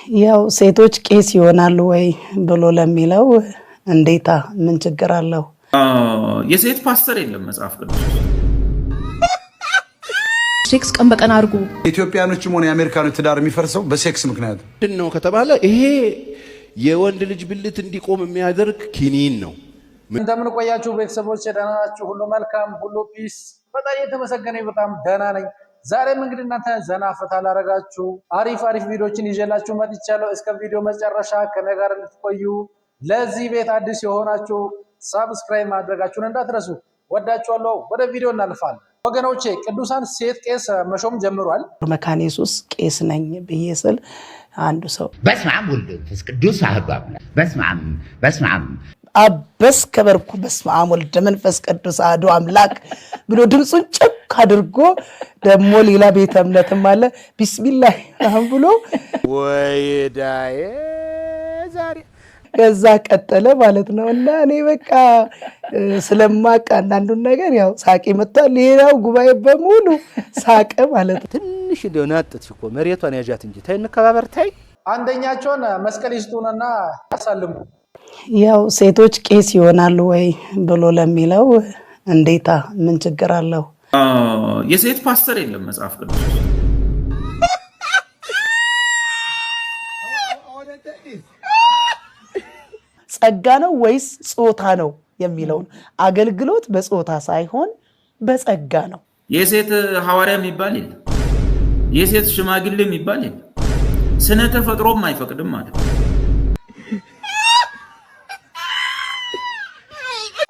ያው ሴቶች ቄስ ይሆናሉ ወይ ብሎ ለሚለው እንዴታ ምን ችግር አለው? የሴት ፓስተር የለም መጽሐፍ ቅዱስ። ሴክስ ቀን በቀን አድርጉ። ኢትዮጵያኖችም ሆነ የአሜሪካኖች ትዳር የሚፈርሰው በሴክስ ምክንያት ነው ከተባለ ይሄ የወንድ ልጅ ብልት እንዲቆም የሚያደርግ ኪኒን ነው። እንደምን ቆያችሁ ቤተሰቦች? ደህና ናችሁ? ሁሉ መልካም፣ ሁሉ ፒስ። በጣም የተመሰገነ በጣም ደህና ነኝ። ዛሬም እንግዲህ እናንተ ዘና ፈታ ላረጋችሁ አሪፍ ቪዲዮችን ይዤላችሁ መጥቻለሁ። እስከ ቪዲዮ መጨረሻ ከኔ ጋር እንድትቆዩ። ለዚህ ቤት አዲስ የሆናችሁ ሰብስክራይብ ማድረጋችሁን እንዳትረሱ። ወዳችኋለሁ። ወደ ቪዲዮ እናልፋለን። ወገኖቼ ቅዱሳን ሴት ቄስ መሾም ጀምሯል። መካነ ኢየሱስ ቄስ ነኝ ብዬ ስል አንዱ ሰው በስመ አብ ወወልድ ወመንፈስ ቅዱስ አሐዱ አምላክ በስመ አብ አበስ ከበርኩ በስመ አብ ወልድ መንፈስ ቅዱስ አሐዱ አምላክ ብሎ ድምጹን ጭክ አድርጎ ደሞ ሌላ ቤተ እምነትም አለ ቢስሚላህ ብሎ ወይዳዬ ዛሬ ከዛ ቀጠለ ማለት ነው። እና እኔ በቃ ስለማቅ አንዳንዱን ነገር ያው ሳቄ መጥቷል። ሌላው ጉባኤ በሙሉ ሳቀ ማለት ነው። ትንሽ እንደናጥት እኮ መሬቷን ያጃት እንጂ ታይ እንከባበር ታይ። አንደኛቸውን መስቀል ይስጡንና ያሳልሙ። ያው ሴቶች ቄስ ይሆናሉ ወይ ብሎ ለሚለው እንዴታ ምን ችግር አለው? የሴት ፓስተር የለም መጽሐፍ ቅዱስ። ጸጋ ነው ወይስ ጾታ ነው የሚለውን አገልግሎት በጾታ ሳይሆን በጸጋ ነው። የሴት ሐዋርያ የሚባል የለም። የሴት ሽማግሌ የሚባል የለም። ስነ ተፈጥሮም አይፈቅድም ማለት ነው።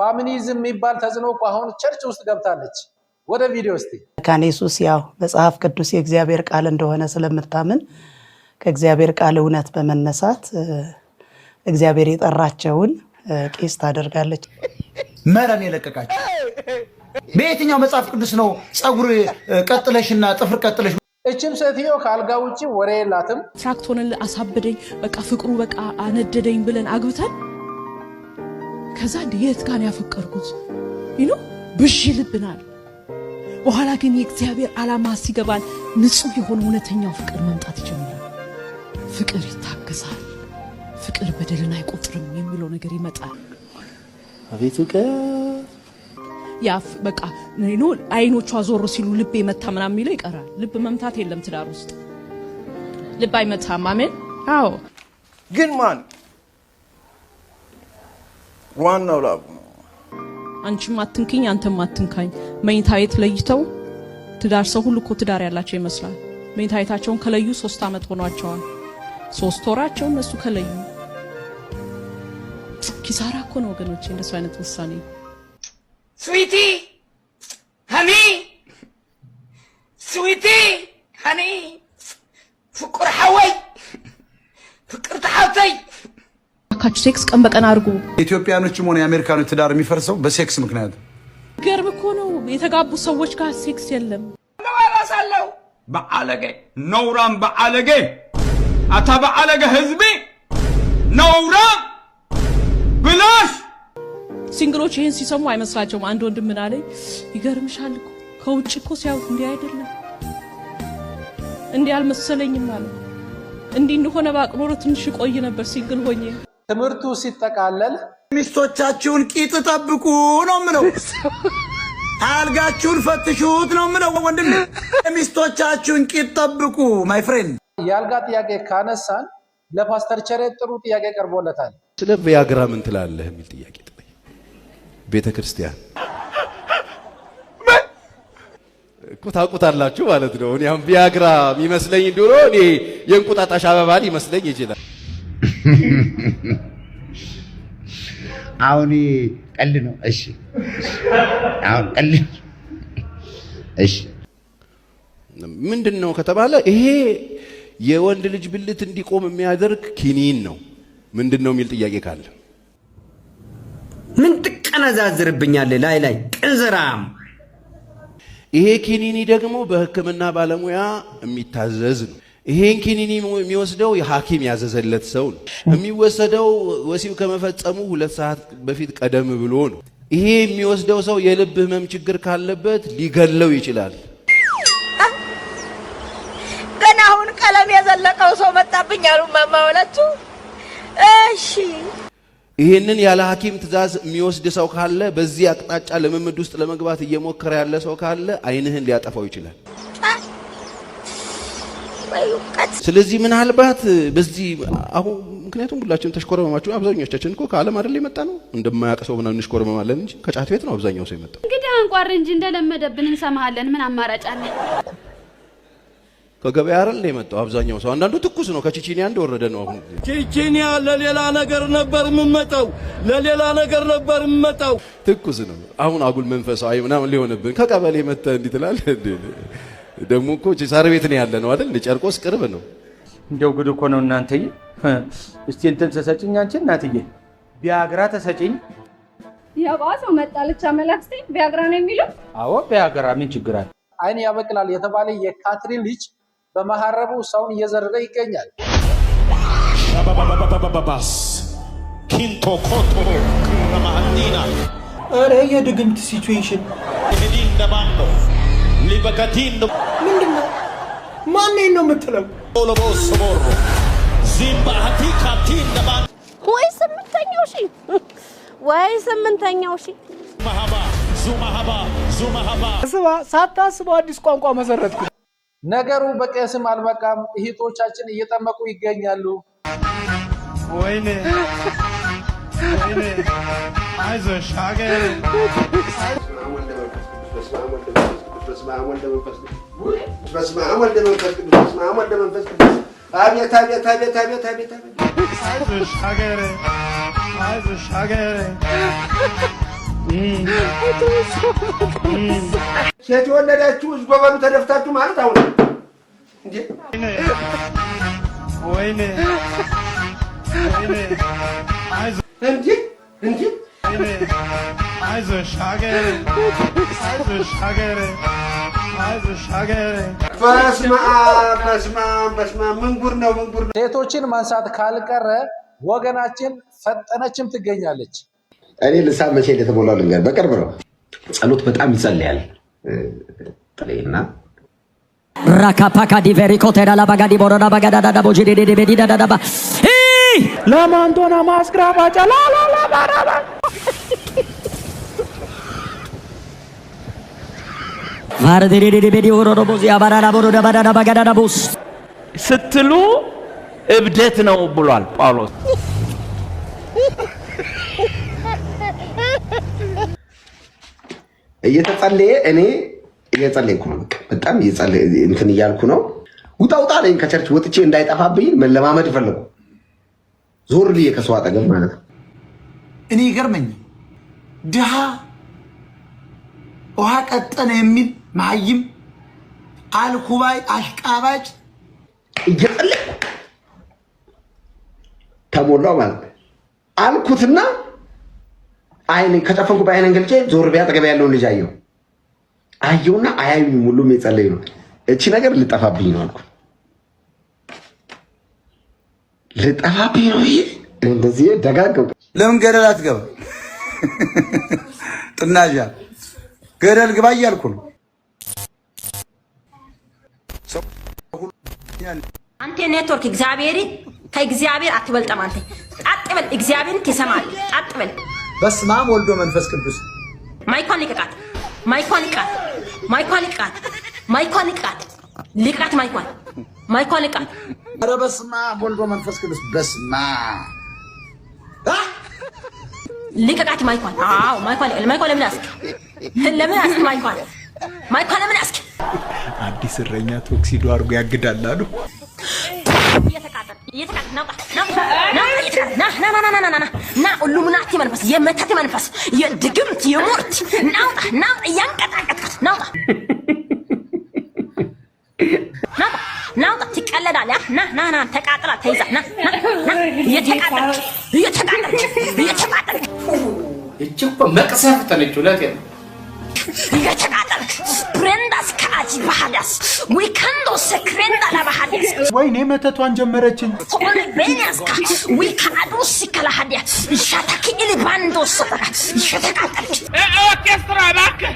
ፋሚኒዝም የሚባል ተጽዕኖ እኮ አሁን ቸርች ውስጥ ገብታለች። ወደ ቪዲዮ እስቲ። መካነ ኢየሱስ ያው መጽሐፍ ቅዱስ የእግዚአብሔር ቃል እንደሆነ ስለምታምን ከእግዚአብሔር ቃል እውነት በመነሳት እግዚአብሔር የጠራቸውን ቄስ ታደርጋለች። መረን የለቀቃችሁ በየትኛው መጽሐፍ ቅዱስ ነው? ጸጉር ቀጥለሽና ጥፍር ቀጥለሽ እችም ሴትዮ ካልጋ ውጪ ወሬ የላትም። ትራክቶንን አሳበደኝ በቃ ፍቅሩ በቃ አነደደኝ ብለን አግብተን ከዛ እንዴት ጋር ያፈቀርኩት ብዥ ልብናል። በኋላ ግን የእግዚአብሔር ዓላማ ሲገባን ንጹህ የሆነ እውነተኛው ፍቅር መምጣት ይጀምራል። ፍቅር ይታገሳል፣ ፍቅር በደልን አይቆጥርም የሚለው ነገር ይመጣል። አቤቱ ያ በቃ አይኖቿ ዞር ሲሉ ልብ መታ ምናምን የሚለው ይቀራል። ልብ መምታት የለም ትዳር ውስጥ ልብ አይመታም። አሜን። አዎ ግን ማን ዋናው ላቡ አንቺም አትንኪኝ አንተም አትንካኝ። መኝታ ቤት ለይተው ትዳር ሰው ሁሉ እኮ ትዳር ያላቸው ይመስላል። መኝታ ቤታቸውን ከለዩ 3 ዓመት ሆኗቸዋል። 3 ወራቸው እነሱ ከለዩ ኪሳራ እኮ ነው ወገኖቼ። እንደሱ አይነት ውሳኔ ስዊቲ ሃኒ ፍቅር ሐወይ ፍቅር ተሐውተይ አካች ሴክስ ቀን በቀን አድርጉ። ኢትዮጵያኖችም ሆነ የአሜሪካኖች ትዳር የሚፈርሰው በሴክስ ምክንያት ገርም እኮ ነው። የተጋቡ ሰዎች ጋር ሴክስ የለም። ለዋላሳለው በአለገ ነውራም በአለገ አታ በአለገ ህዝቢ ነውራ ብላሽ ሲንግሎች ይሄን ሲሰሙ አይመስላቸውም። አንድ ወንድም ምን አለኝ፣ ይገርምሻል እኮ ከውጭ እኮ ሲያዩት እንዲህ አይደለም እንዲህ አልመሰለኝም አለ። እንዲህ እንደሆነ ባቅኖር ትንሽ ቆይ ነበር ሲንግል ሆኜ። ትምህርቱ ሲጠቃለል ሚስቶቻችሁን ቂጥ ጠብቁ ነው ምለው። አልጋችሁን ፈትሹት ነው ምለው። ወንድም ሚስቶቻችሁን ቂጥ ጠብቁ ማይ ፍሬንድ። የአልጋ ጥያቄ ካነሳን ለፓስተር ቸሬ ጥሩ ጥያቄ ቀርቦለታል። ስለ ቪያግራ ምን ትላለህ የሚል ጥያቄ ጠየቀ። ቤተክርስቲያን እኮ ታውቁታላችሁ ማለት ነው። እኔ አሁን ቪያግራ የሚመስለኝ ድሮ እኔ የእንቁጣጣሽ አበባ ሊመስለኝ ይችላል። አሁን ቀልድ ነው። እሺ አሁን ቀልድ እሺ ምንድነው ከተባለ ይሄ የወንድ ልጅ ብልት እንዲቆም የሚያደርግ ኪኒን ነው። ምንድነው የሚል ጥያቄ ካለ ምን ትቀነዛዝርብኛለህ? ላይ ቅንዝራም። ይሄ ኪኒኒ ደግሞ በሕክምና ባለሙያ የሚታዘዝ ነው። ይሄን ኪኒኒ የሚወስደው የሐኪም ያዘዘለት ሰው ነው። የሚወሰደው ወሲብ ከመፈጸሙ 2 ሰዓት በፊት ቀደም ብሎ ነው። ይሄ የሚወስደው ሰው የልብ ህመም ችግር ካለበት ሊገለው ይችላል። ገና አሁን ቀለም የዘለ የማነቀው ሰው መጣብኝ አሉ ማማወላቹ እሺ ይሄንን ያለ ሐኪም ትእዛዝ የሚወስድ ሰው ካለ በዚህ አቅጣጫ ለምምድ ውስጥ ለመግባት እየሞከረ ያለ ሰው ካለ አይንህን ሊያጠፋው ይችላል። ስለዚህ ምናልባት በዚህ አሁን ምክንያቱም ሁላችንም ተሽኮረመማችሁ አብዛኞቻችን እኮ ከዓለም አይደል የመጣ ነው እንደማያውቅ ሰው ምናምን እንሽኮረመማለን እንጂ ከጫት ቤት ነው አብዛኛው ሰው የመጣው። እንግዲህ አንቋር እንጂ እንደለመደብን እንሰማሃለን። ምን አማራጭ አለ? ከገበያ አይደል የመጣው አብዛኛው ሰው። አንዳንዱ ትኩስ ነው ከቺቺኒያ እንደወረደ ነው። አሁን ቺቺኒያ ለሌላ ነገር ነበር የምመጣው፣ ለሌላ ነገር ነበር የምመጣው። ትኩስ ነው። አሁን አጉል መንፈሳዊ ምናምን ሊሆንብን ከቀበሌ መጣ እንዴ ትላለህ? ደግሞ እኮ ሳር ቤት ነው ያለ ነው አይደል? ጨርቆስ ቅርብ ነው። እንደው ጉድ እኮ ነው እናንተዬ። እስቲ እንትን ተሰጭኝ አንቺ እናትዬ፣ ቢያግራ ተሰጭኝ። የባሰው መጣለች አመላክስቴ ቢያግራ ነው የሚለው። አዎ ቢያግራ ምን ችግር አለ? አይን ያበቅላል የተባለ የካትሪን ልጅ በመሐረቡ ሰውን እየዘረረ ይገኛል። ኪንቶ ኮቶ ከማንዲና አረ የድግምት ሲቹዌሽን እንደባንዶ ሊበከቲንዶ ምንድነው? ማን ነው የምትለው? ሎቦስ ሞሮ ዚምባቲ ካቲን ደባን ወይ ስምንተኛው ሺ ማሃባ ዙማሃባ ስባ ሳታስበው አዲስ ቋንቋ መሰረትኩ። ነገሩ በቄስም አልበቃም፣ እህቶቻችን እየጠመቁ ይገኛሉ። ወይኔ አይዞሽ ሀገር በስመ አብ ወልድ መንፈስ ቅዱስ በስመ አብ ወልድ መንፈስ ቅዱስ አቤት አቤት አቤት አቤት አቤት አቤት አይዞሽ ሀገር አይዞሽ ሀገር ሴት የወለዳችሁ ጎበሉ ተደፍታችሁ ማለት አሁን እንዴ ወይኔ እንዴ እንዴ አይዞሽ ሀገር አይዞሽ ሀገር አይዞሽ ሀገር በስመ አብ በስመ አብ በስመ አብ ምን ጉድ ነው ምን ጉድ ነው። ሴቶችን ማንሳት ካልቀረ ወገናችን ፈጠነችም ትገኛለች። እኔ ልሳን መቼ እንደተሞላው ልንገር፣ በቅርብ ነው። ጸሎት በጣም ይጸልያል ጥሌና ራካፓካ ዲቨሪኮ ተዳላ ባጋዲ ቦሮዳ ባጋዳዳ ቦጂዲ ዲዲዲ ዳዳባ ለማንቶና ማስክራባ ጫላላ ባራባ ቫርዲዲ ዲዲዲ ቦሮዶ ቦዚ አባራራ ቦሮዳ ባዳዳ ባጋዳዳ ቦስ ስትሉ እብደት ነው ብሏል ጳውሎስ። እየተጸለየ እኔ እየጸለይኩ ነው። በጣም እየጸለየ እንትን እያልኩ ነው። ውጣ ውጣ ላይ ከቸርች ወጥቼ እንዳይጠፋብኝ መለማመድ ፈለኩ። ዞር ብዬ ከሰው አጠገብ ማለት ነው። እኔ ይገርመኝ ድሃ ውሃ ቀጠነ የሚል ማይም አልኩባይ አሽቃባጭ እየጸለይኩ ተሞላው ማለት አልኩትና አይኔ ከጨፈንኩ በአይኔን ገልጬ ዞር ብዬ አጠገብ ያለውን ልጅ አየውና አያዩኝም። ሁሉም የጸለዩ ነው። እቺ ነገር ልጠፋብኝ ነው አልኩ። ልጠፋብኝ ነው ይሄ እንደዚህ ደጋገው። ለምን ገደል አትገባ? ጥናዣ ገደል ግባ እያልኩ ነው። አንተ ኔትወርክ እግዚአብሔር ከእግዚአብሔር አትበልጥም። አንተ አጥበል እግዚአብሔርን ትሰማለህ። አጥበል በስመ አብ ወልዶ መንፈስ ቅዱስ ማይኳን ልቀቃት፣ ማይኳን ልቀቃት፣ ማይኳን ልቀቃት፣ ማይኳን ልቀቃት፣ ልቀቃት፣ ማይኳን ልቀቃት። ኧረ በስመ አብ ወልዶ መንፈስ ቅዱስ በስመ አብ ልቀቃት፣ ማይኳን። አዎ ማይኳን ለምን አስክ? ለምን አስክ? ማይኳን ለምን አስክ? አዲስ እረኛ ቶክሲዶ አድርጎ ያግዳል አሉ። ና ሉሚናቲ መንፈስ፣ የመተት መንፈስ፣ የድግምት የሞርት ናውጣ እያንቀጣቀጥካት ናውጣ ትቀለዳለህ። ና ተቃጥላ ተይዛ እየተቃጠልክ እቺ እኮ መቅሰፍት ነች። እውነቴን ነው። እየተቃጠልክ ብሬንዳስ ከአጂ ባህዳስ ዊካንዶ ሰክሬንዳ ለባህዳስ ወይኔ መተቷን ጀመረችን። ሆነ ቤንያስካ ዊካዶስ ከላሃዲያ ሻታኪ ኢሊባንዶ ሰራ እየተቃጠልክ ኦርኬስትራ እባክህ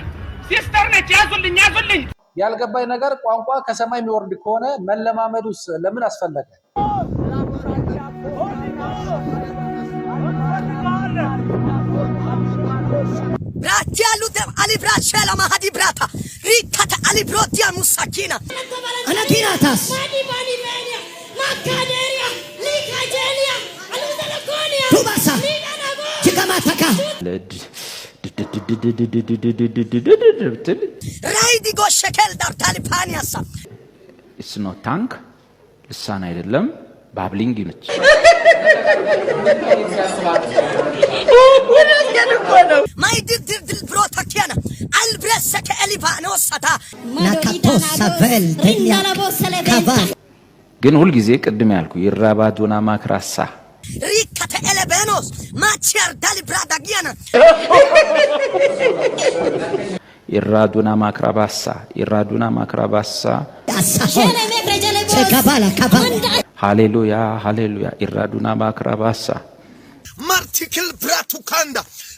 ሲስተር ነች። ያዙልኝ ያልገባኝ ነገር ቋንቋ ከሰማይ የሚወርድ ከሆነ መለማመዱስ ለምን አስፈለገ? Braccialu ali bracciela mahadi brata ricata ali brotia musakina anakinatas makaderia likadelia aludalakonia tubasa chikamataka raidi goshekel dartali paniasa it's not tank ልሳን አይደለም ባብሊንግ ነች ማይ ድል ብሮታኪያና አልብረሰከ ኤሊባኖ ሳታ ናካቶሳ ቨልተኛ ካባ ግን ሁሉ ጊዜ ቅድም ያልኩ ይራባዱና ማክራሳ ሪካተ ኤሌቤኖስ ማቺያር ዳሊ ብራዳጊያና ይራዱና ማክራባሳ ቸካባላ ካባ ሃሌሉያ ሃሌሉያ ይራዱና ማክራባሳ ማርቲክል ብራቱካንዳ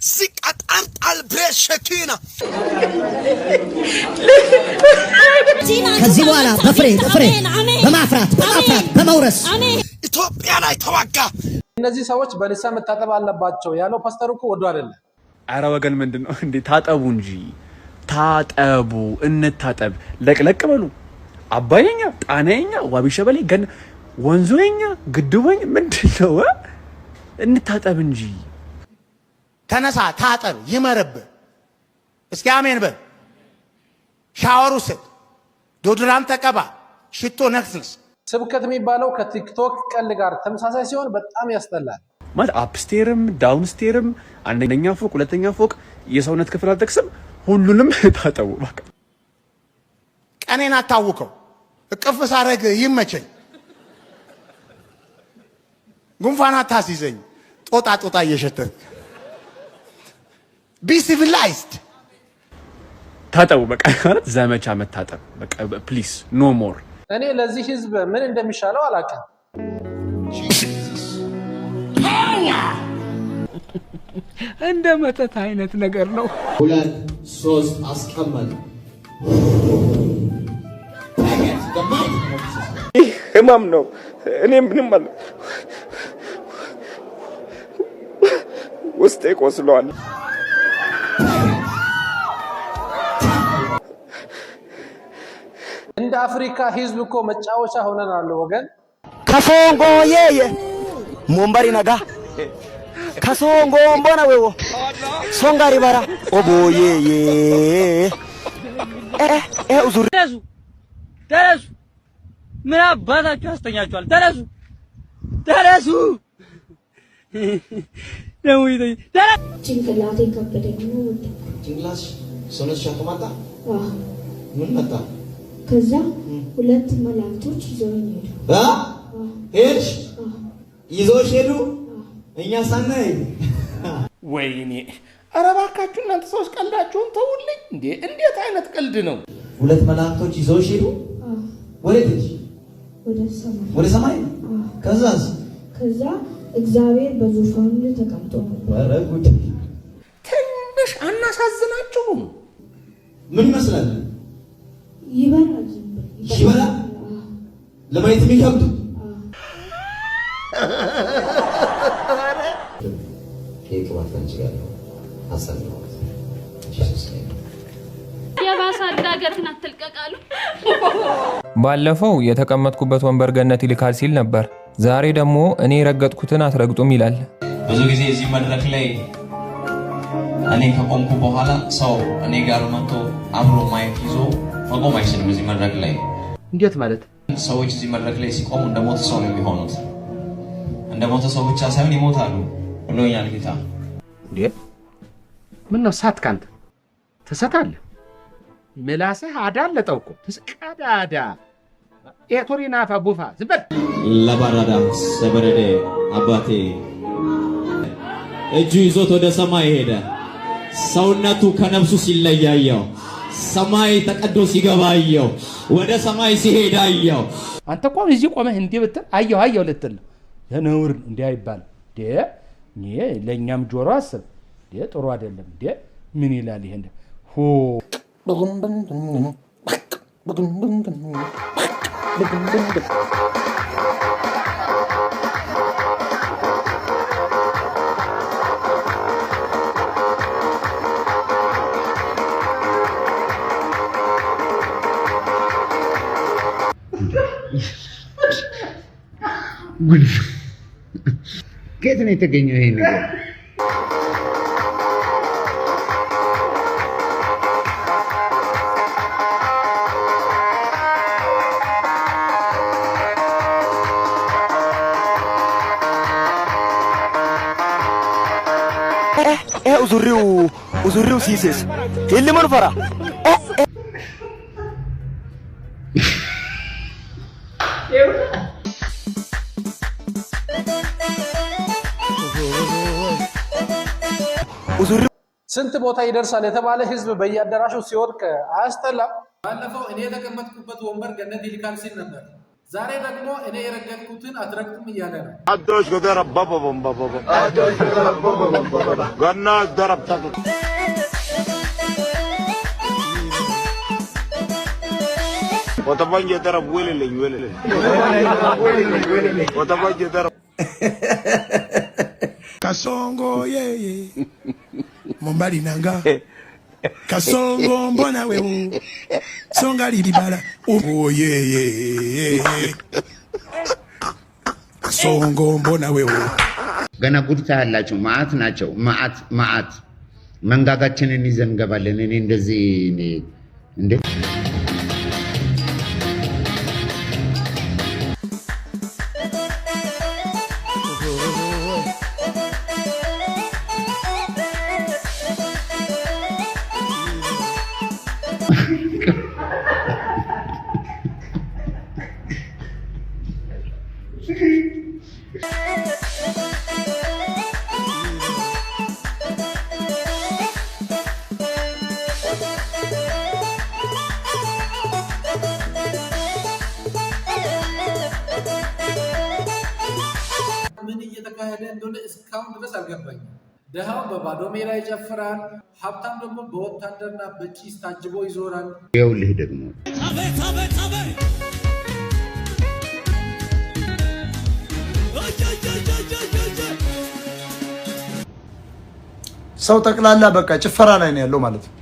ሲቃጣር አልብረሸኪና ከዚህ በኋላ በፍሬ በማፍራት በመውረስ ኢትዮጵያ ላይ ተዋጋ። እነዚህ ሰዎች በንሳ መታጠብ አለባቸው ያለው ፓስተሩ እኮ ወዶ አይደለም። አረ ወገን ምንድነው እንዴ? ታጠቡ እንጂ ታጠቡ፣ እንታጠብ፣ ለቅለቅ በሉ። አባየኛ፣ ጣናየኛ፣ ዋቢ ሸበሌ፣ ገን ወንዞኛ፣ ግድቦኝ ምንድነው? እንታጠብ እንጂ። ተነሳ፣ ታጠብ፣ ይመረብ። እስኪ አሜን በል። ሻወር ውሰድ፣ ዶድራንት ተቀባ፣ ሽቶ ነክስስ። ስብከት የሚባለው ከቲክቶክ ቀል ጋር ተመሳሳይ ሲሆን በጣም ያስጠላል። ማለት አፕስቴርም ዳውንስቴርም አንደኛ ፎቅ ሁለተኛ ፎቅ የሰውነት ክፍል አልጠቅስም፣ ሁሉንም ታጠቡ በቃ። ቀኔን አታውቀው፣ እቅፍ ሳረግ ይመቸኝ፣ ጉንፋን አታስይዘኝ፣ ጦጣ እየሸተት ቢ ሲቪላይዝድ። ታጠቡ በቃ። ማለት ዘመቻ መታጠብ በቃ ፕሊዝ ኖ ሞር። እኔ ለዚህ ህዝብ ምን እንደሚሻለው አላውቅም። እንደ መተት አይነት ነገር ነው። 2 3 አስቀመጥ። ይህ ህመም ነው። እኔ ምንም አለ ውስጤ ቆስሏል። እንደ አፍሪካ ህዝብ እኮ መጫወቻ ሆነናል ወገን። ከሶንጎ የየ ሞምባሪ ነጋ ከሶንጎ ምቦና ወዎ ሶንጋሪ ባራ ኦቦ የየ ኡዙር ተነሱ። ምን አባታችሁ ያስተኛችኋል? ተነሱ። ደው ይተይ ጭንቅላቴ ከበደኝ ነው። ጭንቅላትሽ ሰውነትሽ አከማታ ምን መጣ? ከዛ 2 መላእክቶች ይዘውኝ ሄዱ። ሄድሽ? ይዘውሽ ሄዱ? እኛ ሳናይ ወይኔ! ኧረ እባካችሁ እናንተ ሰዎች ቀልዳችሁን ተውልኝ እንዴ! እንዴት አይነት ቀልድ ነው? 2 መላእክቶች ይዘውሽ ሄዱ? ወዴት ሄድሽ? ወደ ሰማይ። ከዛስ? ከዛ እግዚአብሔር በዙፋኑ ላይ ተቀምጦ ነበር። ኧረ ጉድ! ትንሽ አናሳዝናችሁም? ምን ይመስላል? ይበራል። ለማየት የሚከብድ የባሳዳገርን አትልቀቃሉ። ባለፈው የተቀመጥኩበት ወንበር ገነት ይልካል ሲል ነበር። ዛሬ ደግሞ እኔ ረገጥኩትን አትረግጡም ይላል። ብዙ ጊዜ እዚህ መድረክ ላይ እኔ ከቆምኩ በኋላ ሰው እኔ ጋር መጥቶ አብሮ ማይክ ይዞ መቆም አይችልም። እዚህ መድረክ ላይ እንዴት ማለት? ሰዎች እዚህ መድረክ ላይ ሲቆሙ እንደ ሞተ ሰው ነው የሚሆኑት። እንደ ሞተ ሰው ብቻ ሳይሆን ይሞታሉ ብሎኛል ጌታ። እንዴ ምን ነው ሳትካንት ተሰታለ? ምላስህ አዳለጠው እኮ ተስቃዳዳ ኤቶሪና ፋቡፋ ዝበል ለባራዳ ሰበረደ አባቴ እጁ ይዞት ወደ ሰማይ ሄደ። ሰውነቱ ከነፍሱ ሲለያየው ሰማይ ተቀዶ ሲገባየው ወደ ሰማይ ሲሄድ አየው። አንተ እኮ እዚህ ቆመህ እንዴ ብትል አየው ልትል የነውር እንዴ አይባል እንዴ ለኛም ጆሮ አስብ እንዴ ጥሩ አይደለም እንዴ ምን ይላል ይሄ እንዴ ሆ ከየት ነው የተገኘው ይሄ ነገር? uzurriu siises hilliman fara ስንት ቦታ ይደርሳል የተባለ ህዝብ በየአዳራሹ ሲወድቅ አያስጠላም? ባለፈው እኔ የተቀመጥኩበት ወንበር ገነት ይልካል ሲል ነበር። ዛሬ ደግሞ እኔ የረገጥኩትን አትረግጡም እያለ ነው። አዶሽ ገደረባባ ቦምባባ አዶሽ ገደረባባ ገና ደረብታ ወተባኝ ደረብ ወለለኝ ወተባኝ ደረብ kasongo yeye mombali nanga kasongo mbona wewe songa libala oh yeye kasongo mbona wewe ገና ጉድታ ያላችሁ ማአት ናቸው ማአት መንጋጋችንን ይዘን ገባለን እኔ እንደዚህ እንዴ ምን እየተካሄደ እንደሆነ እስካሁን ድረስ አልገባኝም። ደሃው በባዶ ሜዳ ይጨፍራል፣ ሀብታም ደግሞ በወታደርና በጭስ ታጅቦ ይዞራል። ይኸውልህ ደግሞ ሰው ጠቅላላ በቃ ጭፈራ ላይ ነው ያለው ማለት ነው።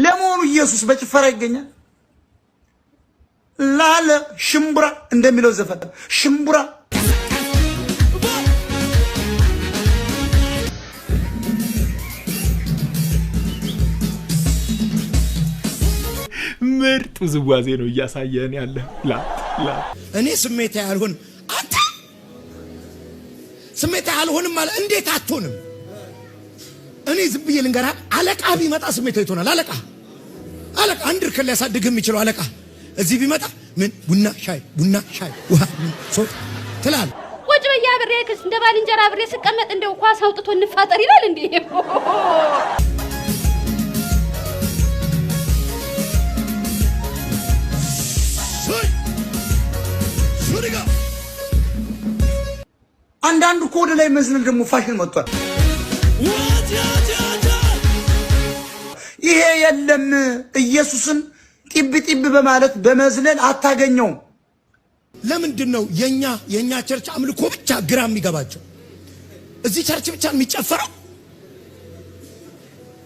ለመሆኑ ኢየሱስ በጭፈራ ይገኛል? ላለ ሽምቡራ እንደሚለው ዘፈን ሽምቡራ ምርጥ ውዝዋዜ ነው እያሳየን ያለ እኔ ስሜት ያልሆን አንተ ስሜት ያልሆንም ማለት እንዴት አትሆንም? እኔ ዝም ብዬ ልንገርህ፣ አለቃ ቢመጣ ስሜት ይሆናል። አለቃ አንድ እርከን ሊያሳድግህ የሚችለው አለቃ እዚህ ቢመጣ ምን ቡና ሻይ ውሃ ሶት ትላለህ። ቁጭ በያ ብሬ ክስ እንደ ባልንጀራ ብሬ ስቀመጥ እንደው ኳስ አውጥቶ እንፋጠር ይላል እንዴ? አንዳንዱ ኮድ ላይ መዝለል ደግሞ ፋሽን መጥቷል። ይሄ የለም ኢየሱስን ጢብ በማለት በመዝለል አታገኘው። ለምንድን ነው የኛ ቸርች አምልኮ ብቻ ግራ የሚገባቸው? እዚህ ቸርች ብቻ የሚጨፈረው?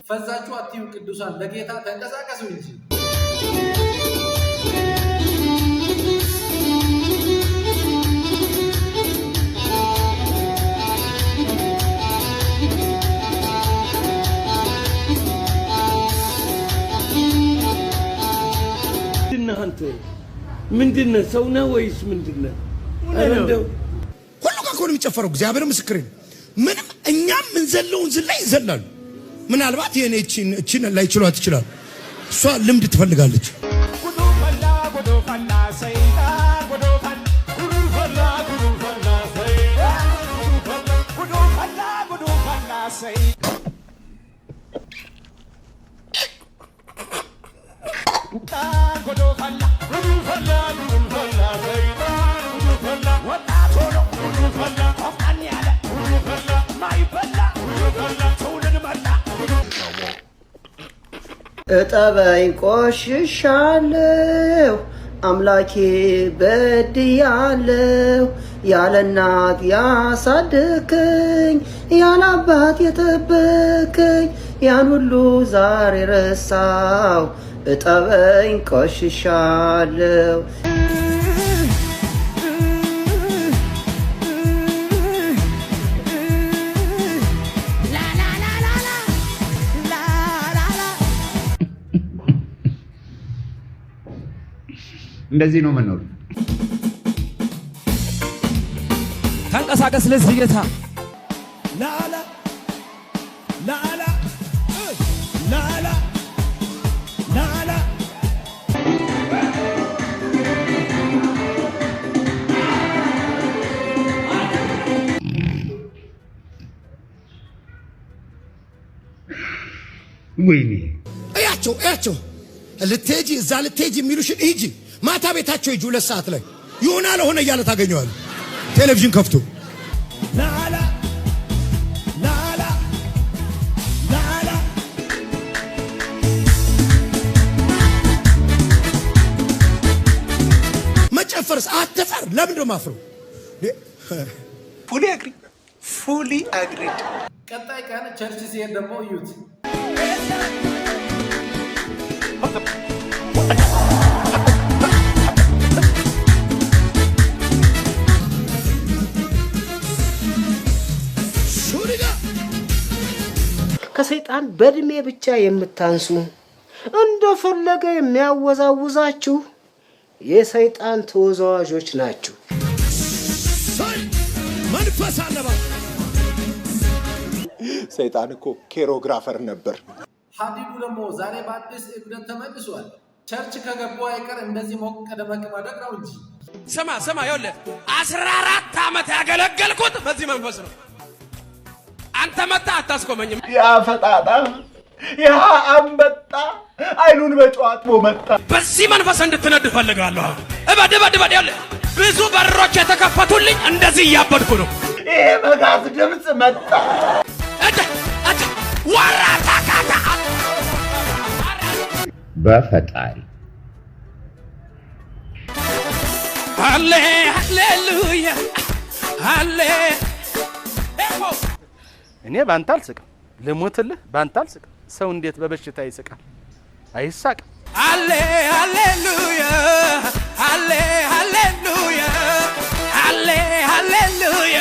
ፈዛችሁ አትዩ ቅዱሳን፣ ለጌታ ተንቀሳቀሱ እንጂ። አንተ ምንድነው? ሰው ነህ ወይስ ምንድነው? እንደው ሁሉ ጋር እኮ ነው የሚጨፈረው። እግዚአብሔር ምስክሬ ነው። ምንም እኛም እንዘለውን ዝላይ ይዘላሉ። ምናልባት የኔ እቺን ላይ ችሏት ይችላል። እሷ ልምድ ትፈልጋለች። እጠበኝ ቆሽሻለሁ አምላኬ በድያለሁ ያለ እናት ያሳደከኝ ያለ አባት የጠበከኝ ያን ሁሉ ዛሬ ረሳው እጠበኝ ቆሽሻለሁ እንደዚህ ነው መኖር ተንቀሳቀስ ለዚህ ጌታ ላላ ላላ ላላ ላላ ወይኔ እያቸው ልትሄጂ እዛ ልትሄጂ የሚሉሽን ሂጂ ማታ ቤታቸው ሂጂ 2 ሰዓት ላይ ይሆናል ሆነ እያለ ታገኘዋል ቴሌቪዥን ከፍቶ ላላ ላላ ላላ መጨፈርስ አትፈር ለምንድን ነው ማፍረው ፉሊ አግሪድ ቀጣይ ቀን ቸርች ሲሄድ ደግሞ እዩት ከሰይጣን በእድሜ ብቻ የምታንሱ እንደፈለገ የሚያወዛውዛችሁ የሰይጣን ተወዛዋዦች ናችሁ መንፈስ አለባ ሰይጣን እኮ ኬሮግራፈር ነበር ሀዲዱ ደግሞ ዛሬ በአዲስ እብደት ተመልሷል ቸርች ከገቡ አይቀር እንደዚህ ሞቅ ደመቅ ማድረግ ነው እንጂ ስማ ይኸውልህ 14 ዓመት ያገለገልኩት በዚህ መንፈስ ነው አንተ መጣ አታስቆመኝም ያ ፈጣጣ ያ አንበጣ አይኑን በጨዋጥቦ መጣ በዚህ መንፈስ እንድትነድ ፈልጋለሁ እበድ ይኸውልህ ብዙ በሮች የተከፈቱልኝ እንደዚህ እያበድኩ ነው ይሄ በጋዝ ድምፅ መጣ ወራታካታ በፈጣሪ ሃሌሉያ ሃሌ እኔ ባንተ አልስቅም ልሞትልህ ባንተ አልስቅም ሰው እንዴት በበሽታ ይስቃል አይሳቅም ሃሌሉያ ሃሌሉያ ሃሌሉያ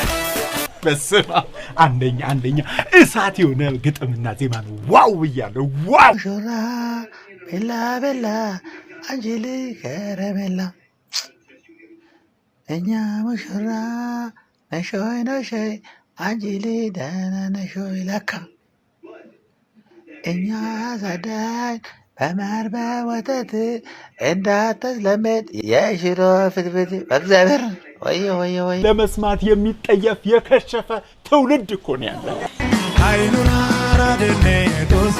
በስመ አብ አንደኛ እሳት የሆነ ግጥምና ዜማ ነው ዋው ብያለሁ ዋው ሾራ ቤላ አንጀል ከረቤላ እኛ ሙሽራ ነሾይ አንጀል ደህና ነሾይ ለካ እኛ ያሳዳኝ በማር በወተት እንዳትለመድ የሽሮ ፍትፍት በእግዚአብሔር ወየ ለመስማት የሚጠየፍ የከሸፈ ትውልድ እኮ ነው ያለ አይኑና ራደኔቶስ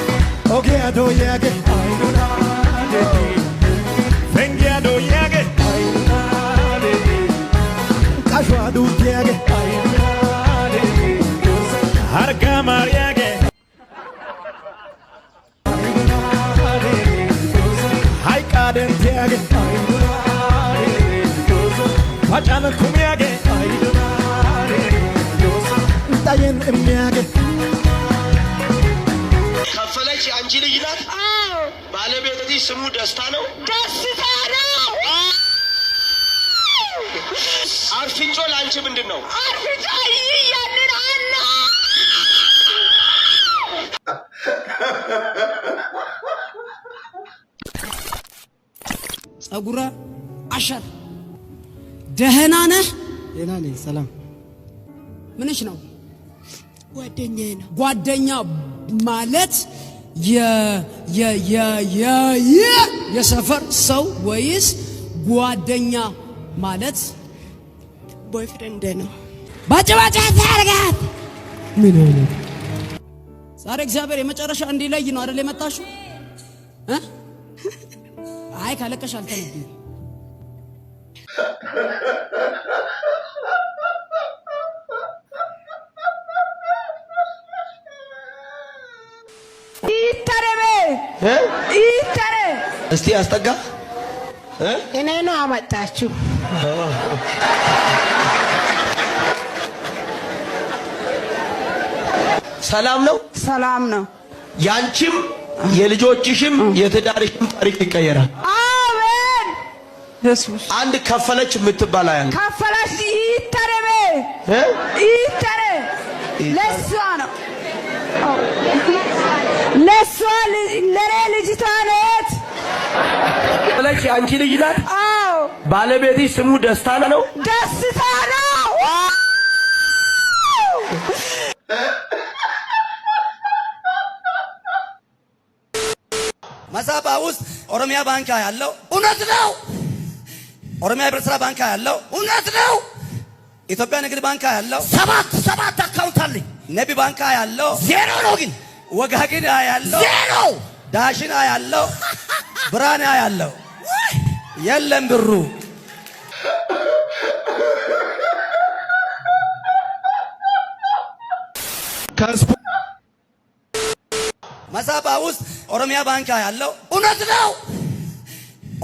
ኦጌያዶ ያገ አይኑና ራደኔ ፈንጊያዶ ያገ አይኑና ራደኔ ካሽዋዱ ያገ አይኑና ራደኔ አርጋማር ያገ አይኑና ራደኔ ሃይቃደን ያገ አይኑና ራደኔ ባጫለኩም ያገ አይኑና ራደኔ ታየን የሚያገ ከፈለች አንቺ ልጅ ናት ባለቤትሽ ስሙ ደስታ ነው አርፊጮ ላንቺ ምንድነው አርፊጮ ያንን አና ጸጉረ አሸር ደህና ነህ ደህና ነኝ ሰላም ምንሽ ነው ጓደኛዬ ነው ጓደኛ ማለት የሰፈር ሰው ወይስ ጓደኛ ማለት ቦይፍሬንድ ነው ባጭባጫ ታርጋት ምን ሆነ ዛሬ እግዚአብሔር የመጨረሻ እንዲለይ ነው አይደል የመጣሽው አይ ካለቀሽ አልተነብኝ ኢተረ እስቲ አስጠጋ። እኔ ነው አመጣችሁ። ሰላም ነው? ሰላም ነው። ያንቺም የልጆችሽም የትዳርሽም ታሪክ ይቀየራል። አሜን። አንድ ከፈለች የምትባል አያለ ከፈለች ኢተረበ ኢተረ ለሷ ነው ለሷ ለኔ ልጅቷ ናት። ከፈለች አንቺ ልጅ ናት? አዎ። ባለቤትሽ ስሙ ደስታ ነው? ደስታ ነው። መሳባ ውስጥ ኦሮሚያ ባንክ ያለው እውነት ነው። ኦሮሚያ ህብረት ስራ ባንክ ያለው እውነት ነው። ኢትዮጵያ ንግድ ባንክ ያለው ሰባት አካውንት አለኝ። ነቢ ባንክ ያለው ዜሮ ነው። ግን ወጋግን ያለው ዜሮ፣ ዳሽን ያለው ብራና ያለው የለም ብሩ። መሳባ ውስጥ ኦሮሚያ ባንክ ያለው እውነት ነው።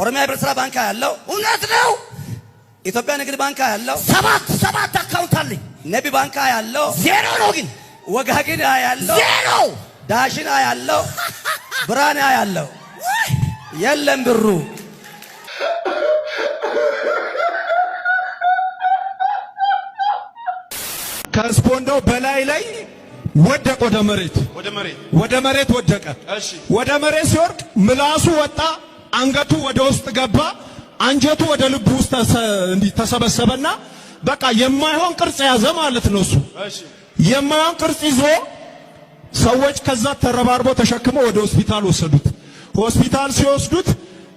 ኦሮሚያ ህብረት ስራ ባንክ ያለው እውነት ነው። ኢትዮጵያ ንግድ ባንክ ያለው ሰባት አካውንት አለኝ። ነቢ ባንክ ያለው ዜሮ ነው። ግን ወጋግን ያለው ዜሮ፣ ዳሽን ያለው ብራና ያለው የለም ብሩ። ከስፖንዶ በላይ ላይ ወደቀ ወደ መሬት ወደቀ። ወደ መሬት ሲወርቅ ምላሱ ወጣ፣ አንገቱ ወደ ውስጥ ገባ፣ አንጀቱ ወደ ልቡ ውስጥ ተሰበሰበና በቃ የማይሆን ቅርጽ ያዘ ማለት ነው። እሱ የማይሆን ቅርጽ ይዞ ሰዎች ከዛ ተረባርበው ተሸክመው ወደ ሆስፒታል ወሰዱት። ሆስፒታል ሲወስዱት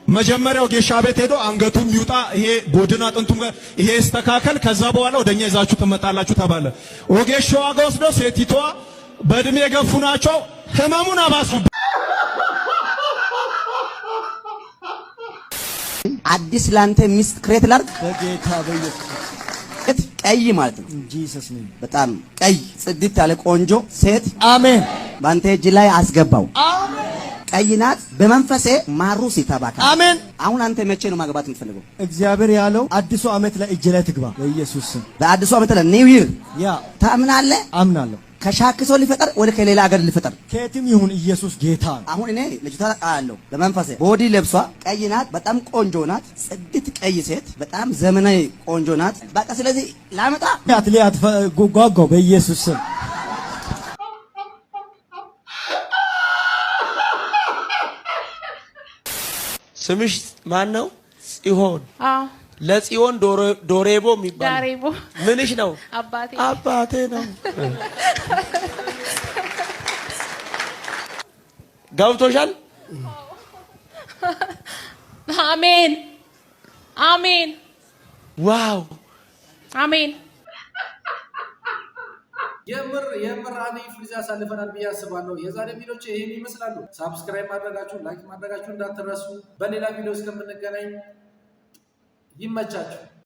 መጀመሪያው ጌሻ ቤት ሄዶ አንገቱም ይውጣ፣ ይሄ ጎድን አጥንቱም ይሄ ይስተካከል፣ ከዛ በኋላ ወደኛ ይዛችሁ ትመጣላችሁ ተባለ። ወጌሻዋ ጋር ወስደው ሴቲቷ በእድሜ የገፉ ናቸው፣ ህመሙን አባሱ። አዲስ ላንተ ሚስት ክሬት ላርግ በጌታ በኢየሱስ ቀይ ማለት ነው። ጂሰስ ነኝ። በጣም ቀይ ጽድት ያለ ቆንጆ ሴት አሜን፣ ባንተ እጅ ላይ አስገባው። አሜን። ቀይ ናት። በመንፈሴ ማሩስ ይተባካ አሜን። አሁን አንተ መቼ ነው ማግባት የምትፈልገው? እግዚአብሔር ያለው አዲሱ ዓመት ላይ እጅ ላይ ትግባ በኢየሱስ ስም። በአዲሱ ዓመት ላይ ኒው ይር ያ ታምናለህ? አምናለሁ። ከሻክሶ ሊፈጠር ወደ ከሌላ ሀገር ሊፈጠር ከየትም ይሁን ኢየሱስ ጌታ ነው። አሁን እኔ ልጅቷ አለው በመንፈሴ ቦዲ ለብሷ ቀይ ናት። በጣም ቆንጆ ናት። ጽድት ቀይ ሴት በጣም ዘመናዊ ቆንጆ ናት። በቃ ስለዚህ ላመጣ አትሊያት ጓጓው በኢየሱስ ስም። ስምሽ ማን ነው? ጽዮን። ለጽዮን ዶሬቦ የሚባል ዳሬቦ ምንሽ ነው? አባቴ ነው። ገብቶሻል? አሜን አሜን። ዋው አሜን። የምር አሪፍ ጊዜ አሳልፈናል ብዬ አስባለሁ። የዛሬ ቪዲዮች ይሄን ይመስላሉ። ሳብስክራይብ ማድረጋችሁ ላይክ ማድረጋችሁ እንዳትረሱ። በሌላ ቪዲዮ እስከምንገናኝ ይመቻችሁ።